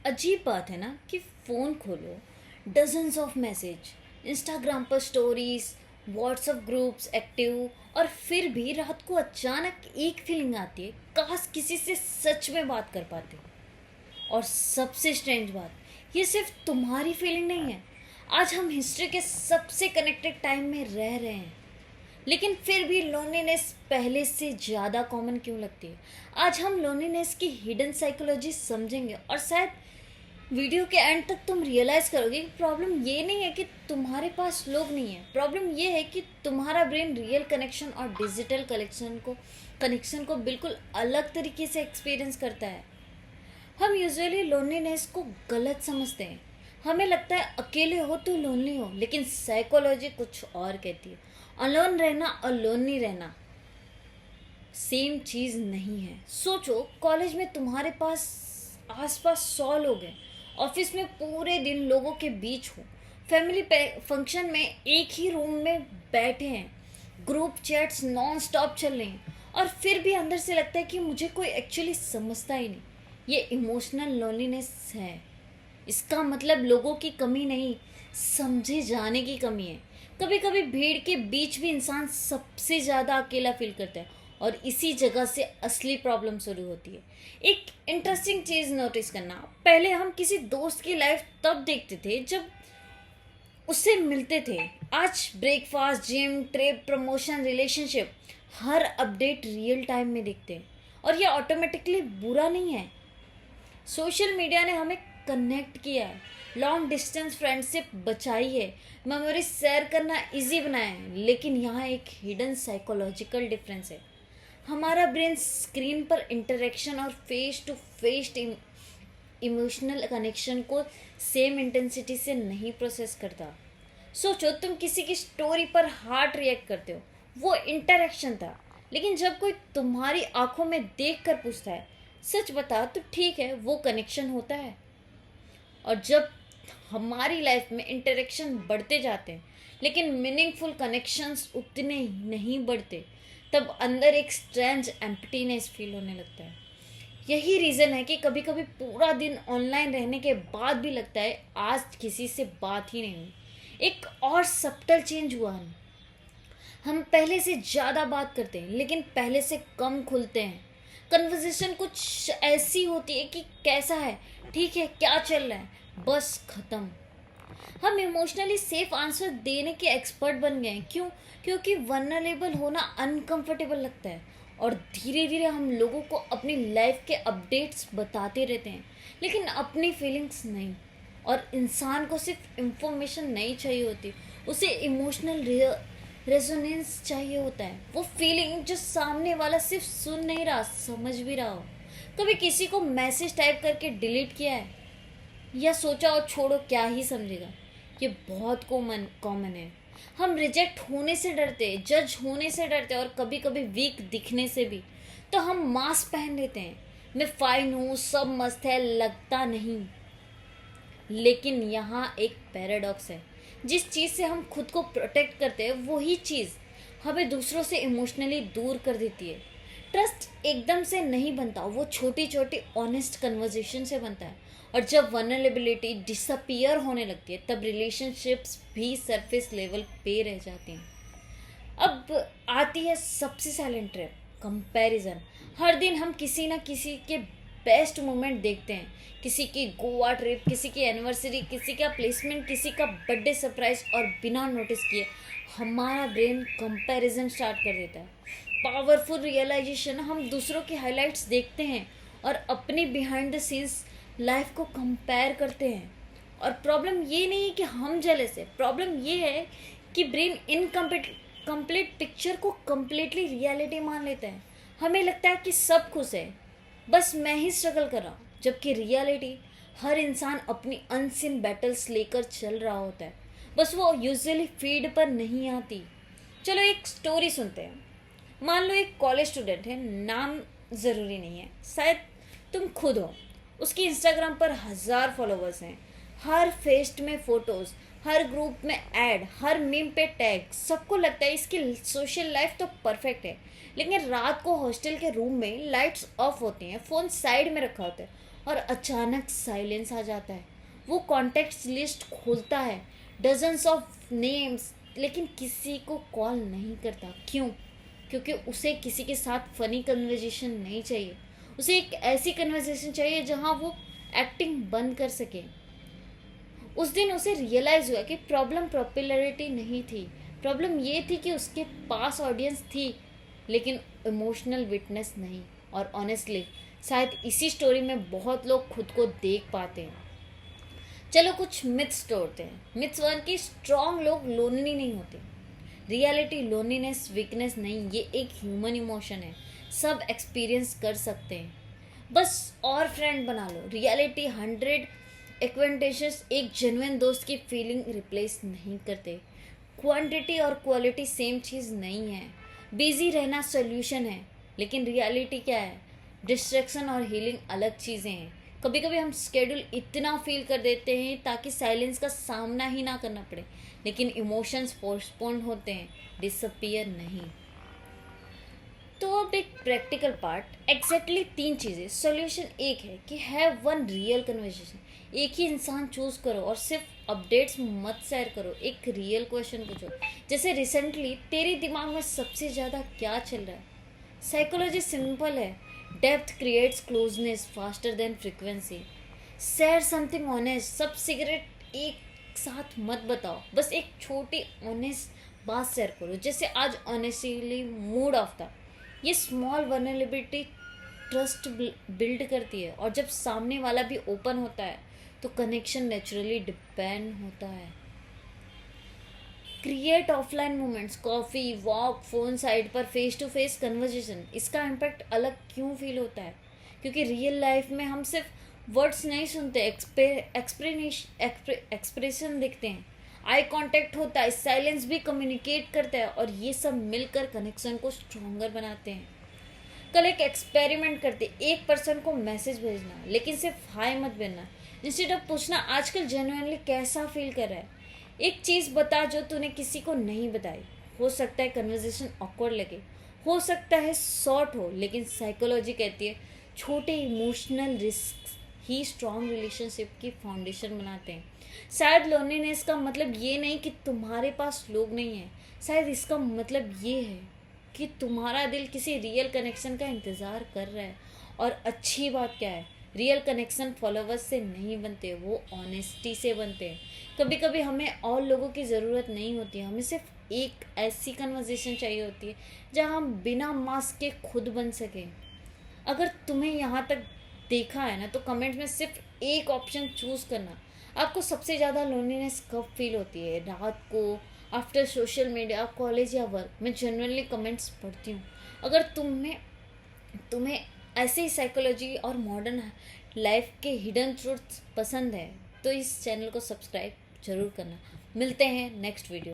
अजीब बात है ना कि फ़ोन खोलो, डजन्स ऑफ मैसेज, इंस्टाग्राम पर स्टोरीज, व्हाट्सएप ग्रुप्स एक्टिव, और फिर भी रात को अचानक एक फीलिंग आती है, काश किसी से सच में बात कर पाते। और सबसे स्ट्रेंज बात, ये सिर्फ तुम्हारी फीलिंग नहीं है। आज हम हिस्ट्री के सबसे कनेक्टेड टाइम में रह रहे हैं, लेकिन फिर भी लोनलीनेस पहले से ज़्यादा कॉमन क्यों लगती है? आज हम लोनलीनेस की हिडन साइकोलॉजी समझेंगे, और शायद वीडियो के एंड तक तुम रियलाइज़ करोगे कि प्रॉब्लम ये नहीं है कि तुम्हारे पास लोग नहीं है, प्रॉब्लम ये है कि तुम्हारा ब्रेन रियल कनेक्शन और डिजिटल कनेक्शन को बिल्कुल अलग तरीके से एक्सपीरियंस करता है। हम यूजुअली लोनलीनेस को गलत समझते हैं। हमें लगता है अकेले हो तो लोनली हो, लेकिन साइकोलॉजी कुछ और कहती है। अलोन रहना और लोनली रहना सेम चीज़ नहीं है। सोचो, कॉलेज में तुम्हारे पास आसपास 100 लोग हैं, ऑफिस में पूरे दिन लोगों के बीच हो, फैमिली फंक्शन में एक ही रूम में बैठे हैं, ग्रुप चैट्स नॉन स्टॉप चल रही हैं, और फिर भी अंदर से लगता है कि मुझे कोई एक्चुअली समझता ही नहीं। ये इमोशनल लोनलीनेस है। इसका मतलब लोगों की कमी नहीं, समझे जाने की कमी है। कभी कभी भीड़ के बीच भी इंसान सबसे ज़्यादा अकेला फील करता है, और इसी जगह से असली प्रॉब्लम शुरू होती है। एक इंटरेस्टिंग चीज़ नोटिस करना, पहले हम किसी दोस्त की लाइफ तब देखते थे जब उससे मिलते थे। आज breakfast, gym, trip, promotion, relationship, हर अपडेट रियल टाइम में दिखते हैं। और ये ऑटोमेटिकली बुरा नहीं है। सोशल मीडिया ने हमें कनेक्ट किया है, लॉन्ग डिस्टेंस फ्रेंडशिप बचाई है, मेमोरीज शेयर करना इजी बनाया है, लेकिन यहाँ एक हिडन साइकोलॉजिकल डिफरेंस है। हमारा ब्रेन स्क्रीन पर इंटरेक्शन और face to face emotional connection को सेम इंटेंसिटी से नहीं प्रोसेस करता। सोचो, तुम किसी की स्टोरी पर हार्ट रिएक्ट करते हो, वो इंटरेक्शन था। लेकिन जब कोई तुम्हारी आंखों में देख कर पूछता है, सच बता, तो ठीक है, वो कनेक्शन होता है। और जब हमारी लाइफ में इंटरेक्शन बढ़ते जाते हैं लेकिन मीनिंगफुल कनेक्शंस उतने नहीं बढ़ते, तब अंदर एक स्ट्रेंज एम्प्टीनेस फील होने लगता है। यही रीज़न है कि कभी कभी पूरा दिन ऑनलाइन रहने के बाद भी लगता है आज किसी से बात ही नहीं हुई। एक और सब्टल चेंज हुआ है, हम पहले से ज़्यादा बात करते हैं लेकिन पहले से कम खुलते हैं। कन्वर्सेशन कुछ ऐसी होती है कि कैसा है, ठीक है, क्या चल रहा है, बस ख़त्म। हम इमोशनली सेफ आंसर देने के एक्सपर्ट बन गए हैं। क्यों? क्योंकि वनरेबल होना अनकंफर्टेबल लगता है, और धीरे धीरे हम लोगों को अपनी लाइफ के अपडेट्स बताते रहते हैं, लेकिन अपनी फीलिंग्स नहीं। और इंसान को सिर्फ इंफॉर्मेशन नहीं चाहिए होती, उसे इमोशनल रेजोनेंस चाहिए होता है। वो फीलिंग जो सामने वाला सिर्फ सुन नहीं रहा, समझ भी रहा हो। कभी किसी को मैसेज टाइप करके डिलीट किया है, या सोचा और छोड़ो क्या ही समझेगा? ये बहुत कॉमन है। हम रिजेक्ट होने से डरते, जज होने से डरते, और कभी कभी वीक दिखने से भी। तो हम मास्क पहन लेते हैं, मैं फाइन हूँ, सब मस्त है, लगता नहीं। लेकिन यहाँ एक पैराडॉक्स है, जिस चीज़ से हम खुद को प्रोटेक्ट करते हैं वही चीज़ हमें दूसरों से इमोशनली दूर कर देती है। ट्रस्ट एकदम से नहीं बनता, वो छोटी छोटी ऑनेस्ट कन्वर्जेशन से बनता है। और जब वनरेबिलिटी डिसअपियर होने लगती है, तब रिलेशनशिप्स भी सरफेस लेवल पे रह जाती हैं। अब आती है सबसे साइलेंट ट्रैप, कंपैरिजन। हर दिन हम किसी ना किसी के बेस्ट मोमेंट देखते हैं, किसी की गोवा ट्रिप, किसी की एनिवर्सरी, किसी का प्लेसमेंट, किसी का बर्थडे सरप्राइज, और बिना नोटिस किए हमारा ब्रेन कंपैरिजन स्टार्ट कर देता है। पावरफुल रियलाइजेशन, हम दूसरों की हाइलाइट्स देखते हैं और अपनी बिहाइंड द सीन्स लाइफ को कंपेयर करते हैं। और प्रॉब्लम ये नहीं है कि हम जेलस है, प्रॉब्लम ये है कि ब्रेन कंप्लीट पिक्चर को कंप्लीटली रियलिटी मान लेता है। हमें लगता है कि सब खुश है, बस मैं ही स्ट्रगल कर रहा हूँ, जबकि रियलिटी हर इंसान अपनी अनसीन बैटल्स लेकर चल रहा होता है, बस वो यूजुअली फीड पर नहीं आती। चलो एक स्टोरी सुनते हैं। मान लो एक कॉलेज स्टूडेंट है, नाम ज़रूरी नहीं है, शायद तुम खुद हो। उसकी इंस्टाग्राम पर 1000 फॉलोवर्स हैं, हर फेस्ट में फ़ोटोज़, हर ग्रुप में ऐड, हर मीम पे टैग। सबको लगता है इसकी सोशल लाइफ तो परफेक्ट है, लेकिन रात को हॉस्टल के रूम में लाइट्स ऑफ होती हैं, फ़ोन साइड में रखा होता है, और अचानक साइलेंस आ जाता है। वो कॉन्टेक्ट लिस्ट खोलता है, डजन्स ऑफ नेम्स, लेकिन किसी को कॉल नहीं करता। क्यों? क्योंकि उसे किसी के साथ फनी कन्वर्जेशन नहीं चाहिए। उसे एक ऐसी कन्वर्जेशन चाहिए जहाँ वो एक्टिंग बंद कर सके। उस दिन उसे रियलाइज़ हुआ कि प्रॉब्लम पॉपुलैरिटी नहीं थी, प्रॉब्लम ये थी कि उसके पास ऑडियंस थी लेकिन इमोशनल विटनेस नहीं। और ऑनेस्टली शायद इसी स्टोरी में बहुत लोग खुद को देख पाते हैं। चलो कुछ मिथ्स तोड़ते हैं। मिथ्स वन की स्ट्रॉन्ग लोग लोनली नहीं होते। रियलिटी लोनलीनेस वीकनेस नहीं, ये एक ह्यूमन इमोशन है, सब एक्सपीरियंस कर सकते हैं, बस और फ्रेंड बना लो। रियलिटी 100 एक्वेंटेशंस एक जेन्युइन दोस्त की फीलिंग रिप्लेस नहीं करते। क्वांटिटी और क्वालिटी सेम चीज़ नहीं है। बिजी रहना सोल्यूशन है, लेकिन रियलिटी क्या है? डिस्ट्रैक्शन और हीलिंग अलग चीज़ें हैं। कभी कभी हम स्केड्यूल इतना फील कर देते हैं ताकि साइलेंस का सामना ही ना करना पड़े, लेकिन इमोशंस पोस्टपोन होते हैं, डिसअपियर नहीं। तो अब एक प्रैक्टिकल पार्ट, एग्जैक्टली 3 चीज़ें। सॉल्यूशन एक है कि हैव वन रियल कन्वर्सेशन। एक ही इंसान चूज करो और सिर्फ अपडेट्स मत शेयर करो, एक रियल क्वेश्चन पूछो। जैसे रिसेंटली तेरे दिमाग में सबसे ज़्यादा क्या चल रहा है? साइकोलॉजी सिंपल है, depth creates closeness faster than frequency. Share something honest, सब सिगरेट एक साथ मत बताओ, बस एक छोटी ऑनेस्ट बात शेयर करो। जैसे आज ऑनेस्टली मूड ऑफ था। ये स्मॉल वनरेबिलिटी ट्रस्ट बिल्ड करती है, और जब सामने वाला भी ओपन होता है तो कनेक्शन नेचुरली डिपेंड होता है। Create offline moments, coffee, walk, phone side पर, फेस टू फेस कन्वर्जेशन। इसका इम्पैक्ट अलग क्यों फील होता है? क्योंकि रियल लाइफ में हम सिर्फ वर्ड्स नहीं सुनते, एक्सप्रेशन दिखते हैं, आई कांटेक्ट होता है, साइलेंस भी कम्युनिकेट करता है, और ये सब मिलकर कनेक्शन को स्ट्रॉन्गर बनाते हैं। कल एक एक्सपेरिमेंट करते, एक पर्सन को मैसेज भेजना, लेकिन सिर्फ हाय मत भेजना। इंस्टेड ऑफ पूछना आजकल जेन्युइनली कैसा फील कर रहा है, एक चीज़ बता जो तूने किसी को नहीं बताई। हो सकता है कन्वर्सेशन ऑकवर्ड लगे, हो सकता है शॉर्ट हो, लेकिन साइकोलॉजी कहती है छोटे इमोशनल रिस्क ही स्ट्रॉन्ग रिलेशनशिप की फाउंडेशन बनाते हैं। शायद लोनलीनेस का मतलब ये नहीं कि तुम्हारे पास लोग नहीं हैं, शायद इसका मतलब ये है कि तुम्हारा दिल किसी रियल कनेक्शन का इंतज़ार कर रहा है। और अच्छी बात क्या है, रियल कनेक्शन फॉलोवर्स से नहीं बनते, वो ऑनेस्टी से बनते हैं। कभी कभी हमें और लोगों की ज़रूरत नहीं होती, हमें सिर्फ एक ऐसी कन्वर्सेशन चाहिए होती है जहाँ हम बिना मास्क के खुद बन सकें। अगर तुम्हें यहाँ तक देखा है ना, तो कमेंट में सिर्फ एक ऑप्शन चूज़ करना। आपको सबसे ज़्यादा लोनलीनेस कब फील होती है? रात को, आफ्टर सोशल मीडिया, कॉलेज या वर्क? मैं जनरली कमेंट्स पढ़ती हूँ। अगर तुम्हें ऐसे ही साइकोलॉजी और मॉडर्न लाइफ के हिडन ट्रूथ्स पसंद है तो इस चैनल को सब्सक्राइब जरूर करना। मिलते हैं नेक्स्ट वीडियो।